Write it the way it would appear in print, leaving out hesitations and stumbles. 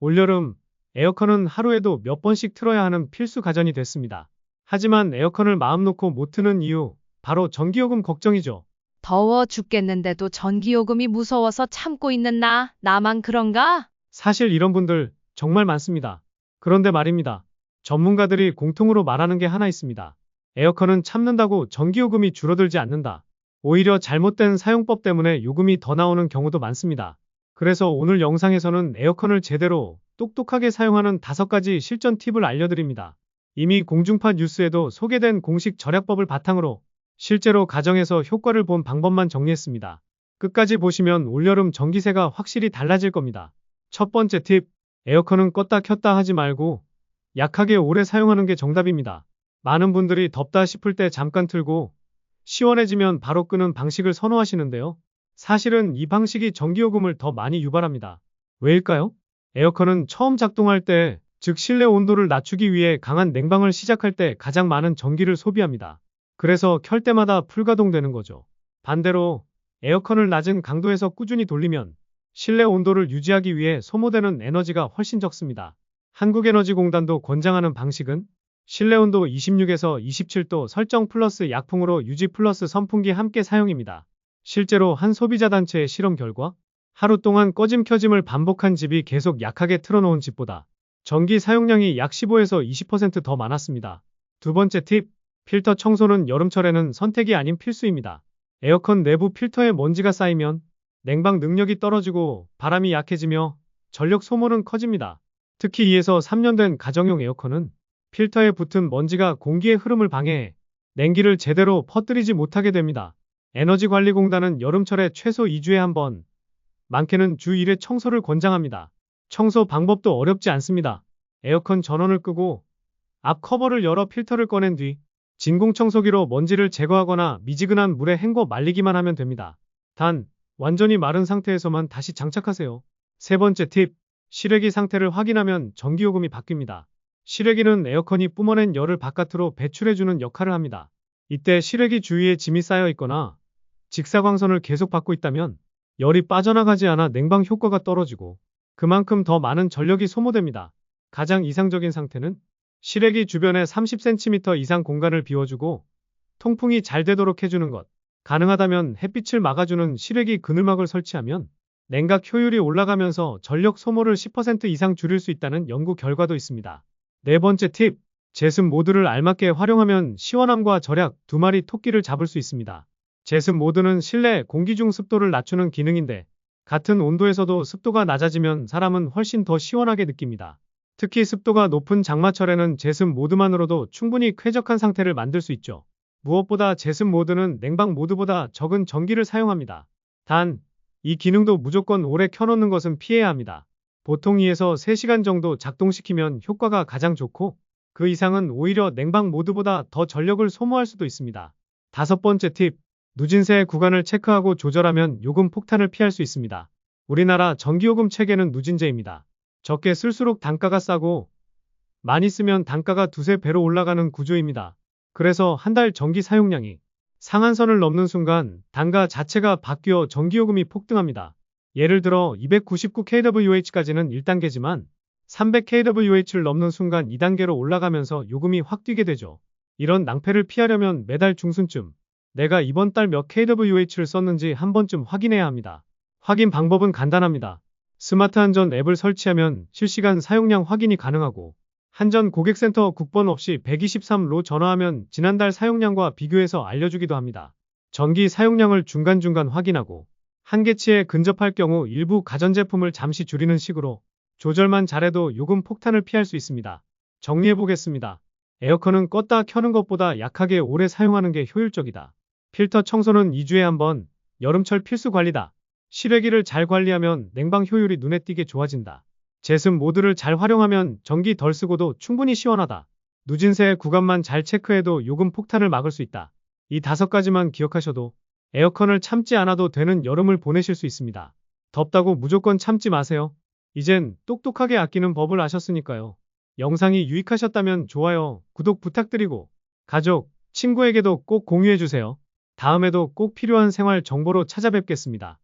올여름 에어컨은 하루에도 몇 번씩 틀어야 하는 필수 가전이 됐습니다. 하지만 에어컨을 마음 놓고 못 트는 이유, 바로 전기요금 걱정이죠. 더워 죽겠는데도 전기요금이 무서워서 참고 있는 나만 그런가? 사실 이런 분들 정말 많습니다. 그런데 말입니다. 전문가들이 공통으로 말하는 게 하나 있습니다. 에어컨은 참는다고 전기요금이 줄어들지 않는다. 오히려 잘못된 사용법 때문에 요금이 더 나오는 경우도 많습니다. 그래서 오늘 영상에서는 에어컨을 제대로 똑똑하게 사용하는 5가지 실전 팁을 알려드립니다. 이미 공중파 뉴스에도 소개된 공식 절약법을 바탕으로 실제로 가정에서 효과를 본 방법만 정리했습니다. 끝까지 보시면 올여름 전기세가 확실히 달라질 겁니다. 첫 번째 팁, 에어컨은 껐다 켰다 하지 말고 약하게 오래 사용하는 게 정답입니다. 많은 분들이 덥다 싶을 때 잠깐 틀고 시원해지면 바로 끄는 방식을 선호하시는데요. 사실은 이 방식이 전기요금을 더 많이 유발합니다. 왜일까요? 에어컨은 처음 작동할 때, 즉 실내 온도를 낮추기 위해 강한 냉방을 시작할 때 가장 많은 전기를 소비합니다. 그래서 켤 때마다 풀가동되는 거죠. 반대로 에어컨을 낮은 강도에서 꾸준히 돌리면 실내 온도를 유지하기 위해 소모되는 에너지가 훨씬 적습니다. 한국에너지공단도 권장하는 방식은 실내 온도 26에서 27도 설정 플러스 약풍으로 유지 플러스 선풍기 함께 사용입니다. 실제로 한 소비자 단체의 실험 결과 하루 동안 꺼짐 켜짐을 반복한 집이 계속 약하게 틀어놓은 집보다 전기 사용량이 약 15에서 20%더 많았습니다. 두 번째 팁, 필터 청소는 여름철에는 선택이 아닌 필수입니다. 에어컨 내부 필터에 먼지가 쌓이면 냉방 능력이 떨어지고 바람이 약해지며 전력 소모는 커집니다. 특히 2에서 3년 된 가정용 에어컨은 필터에 붙은 먼지가 공기의 흐름을 방해해 냉기를 제대로 퍼뜨리지 못하게 됩니다. 에너지관리공단은 여름철에 최소 2주에 한 번, 많게는 주 1회 청소를 권장합니다. 청소 방법도 어렵지 않습니다. 에어컨 전원을 끄고 앞 커버를 열어 필터를 꺼낸 뒤 진공청소기로 먼지를 제거하거나 미지근한 물에 헹궈 말리기만 하면 됩니다. 단, 완전히 마른 상태에서만 다시 장착하세요. 세 번째 팁, 실외기 상태를 확인하면 전기요금이 바뀝니다. 실외기는 에어컨이 뿜어낸 열을 바깥으로 배출해주는 역할을 합니다. 이때 실외기 주위에 짐이 쌓여 있거나 직사광선을 계속 받고 있다면 열이 빠져나가지 않아 냉방 효과가 떨어지고 그만큼 더 많은 전력이 소모됩니다. 가장 이상적인 상태는 실외기 주변에 30cm 이상 공간을 비워주고 통풍이 잘 되도록 해주는 것. 가능하다면 햇빛을 막아주는 실외기 그늘막을 설치하면 냉각 효율이 올라가면서 전력 소모를 10% 이상 줄일 수 있다는 연구 결과도 있습니다. 네 번째 팁, 제습 모드를 알맞게 활용하면 시원함과 절약 두 마리 토끼를 잡을 수 있습니다. 제습 모드는 실내 공기 중 습도를 낮추는 기능인데 같은 온도에서도 습도가 낮아지면 사람은 훨씬 더 시원하게 느낍니다. 특히 습도가 높은 장마철에는 제습 모드만으로도 충분히 쾌적한 상태를 만들 수 있죠. 무엇보다 제습 모드는 냉방 모드보다 적은 전기를 사용합니다. 단, 이 기능도 무조건 오래 켜놓는 것은 피해야 합니다. 보통 2에서 3시간 정도 작동시키면 효과가 가장 좋고 그 이상은 오히려 냉방 모드보다 더 전력을 소모할 수도 있습니다. 다섯 번째 팁, 누진세 구간을 체크하고 조절하면 요금 폭탄을 피할 수 있습니다. 우리나라 전기요금 체계는 누진제입니다. 적게 쓸수록 단가가 싸고 많이 쓰면 단가가 두세 배로 올라가는 구조입니다. 그래서 한 달 전기 사용량이 상한선을 넘는 순간 단가 자체가 바뀌어 전기요금이 폭등합니다. 예를 들어 299kWh까지는 1단계지만 300kWh를 넘는 순간 2단계로 올라가면서 요금이 확 뛰게 되죠. 이런 낭패를 피하려면 매달 중순쯤 내가 이번 달 몇 kWh를 썼는지 한 번쯤 확인해야 합니다. 확인 방법은 간단합니다. 스마트 한전 앱을 설치하면 실시간 사용량 확인이 가능하고 한전 고객센터 국번 없이 123로 전화하면 지난달 사용량과 비교해서 알려주기도 합니다. 전기 사용량을 중간중간 확인하고 한계치에 근접할 경우 일부 가전제품을 잠시 줄이는 식으로 조절만 잘해도 요금 폭탄을 피할 수 있습니다. 정리해보겠습니다. 에어컨은 껐다 켜는 것보다 약하게 오래 사용하는 게 효율적이다. 필터 청소는 2주에 한 번, 여름철 필수 관리다. 실외기를 잘 관리하면 냉방 효율이 눈에 띄게 좋아진다. 제습 모드를 잘 활용하면 전기 덜 쓰고도 충분히 시원하다. 누진세 구간만 잘 체크해도 요금 폭탄을 막을 수 있다. 이 5가지만 기억하셔도 에어컨을 참지 않아도 되는 여름을 보내실 수 있습니다. 덥다고 무조건 참지 마세요. 이젠 똑똑하게 아끼는 법을 아셨으니까요. 영상이 유익하셨다면 좋아요, 구독 부탁드리고 가족, 친구에게도 꼭 공유해주세요. 다음에도 꼭 필요한 생활 정보로 찾아뵙겠습니다.